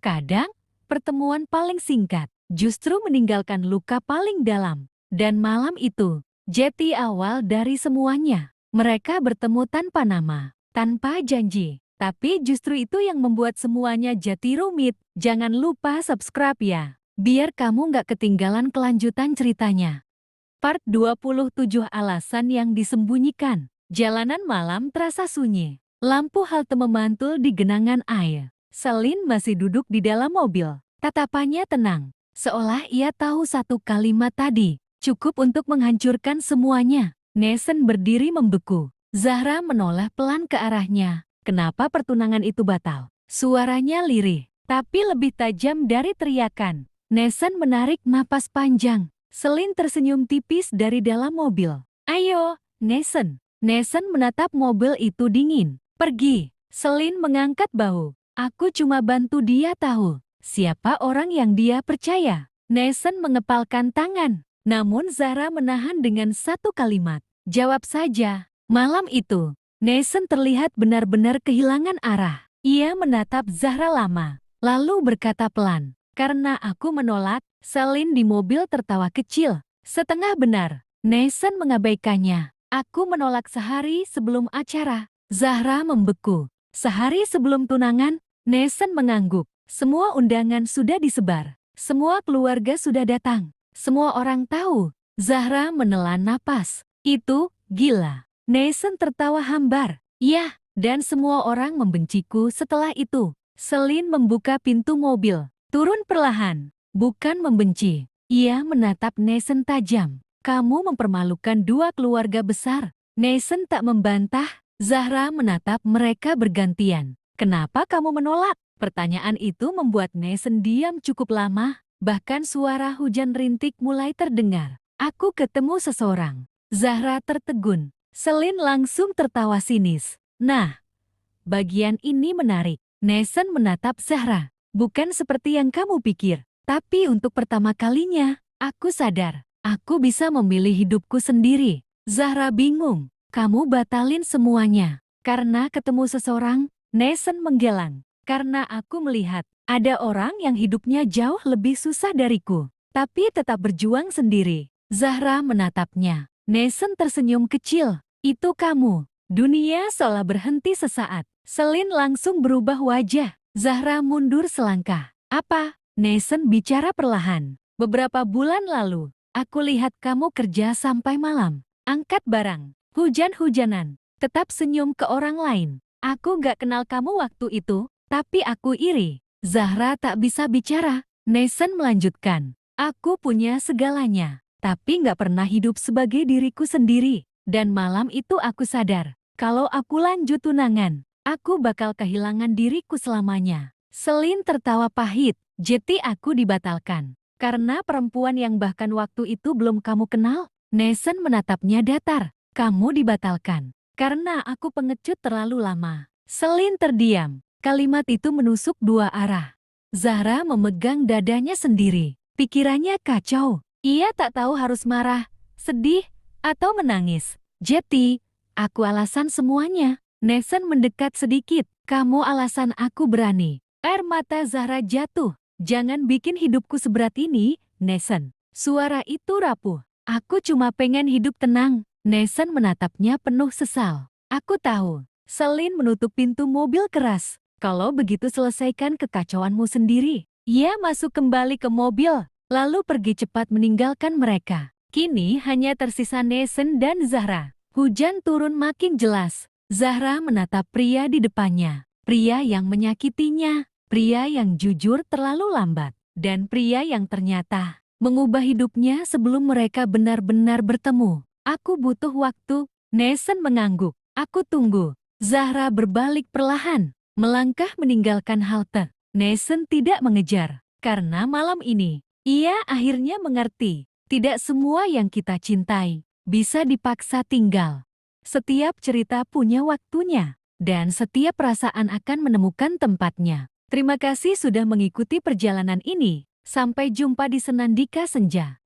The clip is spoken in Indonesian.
Kadang, pertemuan paling singkat justru meninggalkan luka paling dalam. Dan malam itu, jati awal dari semuanya. Mereka bertemu tanpa nama, tanpa janji. Tapi justru itu yang membuat semuanya jadi rumit. Jangan lupa subscribe ya, biar kamu nggak ketinggalan kelanjutan ceritanya. Part 27 Alasan yang disembunyikan. Jalanan malam terasa sunyi. Lampu halte memantul di genangan air. Selin masih duduk di dalam mobil. Tatapannya tenang, seolah ia tahu satu kalimat tadi cukup untuk menghancurkan semuanya. Nesen berdiri membeku. Zahra menoleh pelan ke arahnya. Kenapa pertunangan itu batal? Suaranya lirih, tapi lebih tajam dari teriakan. Nesen menarik napas panjang. Selin tersenyum tipis dari dalam mobil. Ayo, Nesen. Nesen menatap mobil itu dingin. Pergi. Selin mengangkat bahu. Aku cuma bantu dia tahu siapa orang yang dia percaya. Nesen mengepalkan tangan. Namun Zahra menahan dengan satu kalimat. Jawab saja. Malam itu, Nesen terlihat benar-benar kehilangan arah. Ia menatap Zahra lama, lalu berkata pelan, "Karena aku menolak." Selin di mobil tertawa kecil. Setengah benar. Nesen mengabaikannya. Aku menolak sehari sebelum acara. Zahra membeku. Sehari sebelum tunangan, Nesen mengangguk. Semua undangan sudah disebar. Semua keluarga sudah datang. Semua orang tahu. Zahra menelan napas. Itu gila. Nesen tertawa hambar. Ya, dan semua orang membenciku setelah itu. Selin membuka pintu mobil. Turun perlahan. Bukan membenci. Ia menatap Nesen tajam. Kamu mempermalukan dua keluarga besar. Nesen tak membantah. Zahra menatap mereka bergantian. Kenapa kamu menolak? Pertanyaan itu membuat Nesen diam cukup lama. Bahkan suara hujan rintik mulai terdengar. Aku ketemu seseorang. Zahra tertegun. Selin langsung tertawa sinis. Nah, bagian ini menarik. Nesen menatap Zahra. Bukan seperti yang kamu pikir. Tapi untuk pertama kalinya, aku sadar. Aku bisa memilih hidupku sendiri. Zahra bingung. Kamu batalin semuanya. Karena ketemu seseorang? Nesen menggeleng. Karena aku melihat ada orang yang hidupnya jauh lebih susah dariku, tapi tetap berjuang sendiri. Zahra menatapnya. Nesen tersenyum kecil. Itu kamu. Dunia seolah berhenti sesaat. Selin langsung berubah wajah. Zahra mundur selangkah. Apa? Nesen bicara perlahan. Beberapa bulan lalu, aku lihat kamu kerja sampai malam. Angkat barang. Hujan-hujanan. Tetap senyum ke orang lain. Aku gak kenal kamu waktu itu. Tapi aku iri. Zahra tak bisa bicara. Nesen melanjutkan. Aku punya segalanya. Tapi gak pernah hidup sebagai diriku sendiri. Dan malam itu aku sadar. Kalau aku lanjut tunangan, aku bakal kehilangan diriku selamanya. Selin tertawa pahit. Jadi aku dibatalkan. Karena perempuan yang bahkan waktu itu belum kamu kenal? Nesen menatapnya datar. Kamu dibatalkan. Karena aku pengecut terlalu lama. Selin terdiam. Kalimat itu menusuk dua arah. Zahra memegang dadanya sendiri. Pikirannya kacau. Ia tak tahu harus marah, sedih, atau menangis. Jeti, aku alasan semuanya. Nesen mendekat sedikit. Kamu alasan aku berani. Air mata Zahra jatuh. Jangan bikin hidupku seberat ini, Nesen. Suara itu rapuh. Aku cuma pengen hidup tenang. Nesen menatapnya penuh sesal. Aku tahu. Selin menutup pintu mobil keras. Kalau begitu selesaikan kekacauanmu sendiri. Ia masuk kembali ke mobil, lalu pergi cepat meninggalkan mereka. Kini hanya tersisa Nesen dan Zahra. Hujan turun makin jelas. Zahra menatap pria di depannya. Pria yang menyakitinya. Pria yang jujur terlalu lambat. Dan pria yang ternyata mengubah hidupnya sebelum mereka benar-benar bertemu. Aku butuh waktu. Nesen mengangguk. Aku tunggu. Zahra berbalik perlahan. Melangkah meninggalkan halte. Nesen tidak mengejar. Karena malam ini, ia akhirnya mengerti. Tidak semua yang kita cintai bisa dipaksa tinggal. Setiap cerita punya waktunya. Dan setiap perasaan akan menemukan tempatnya. Terima kasih sudah mengikuti perjalanan ini. Sampai jumpa di Senandika Senja.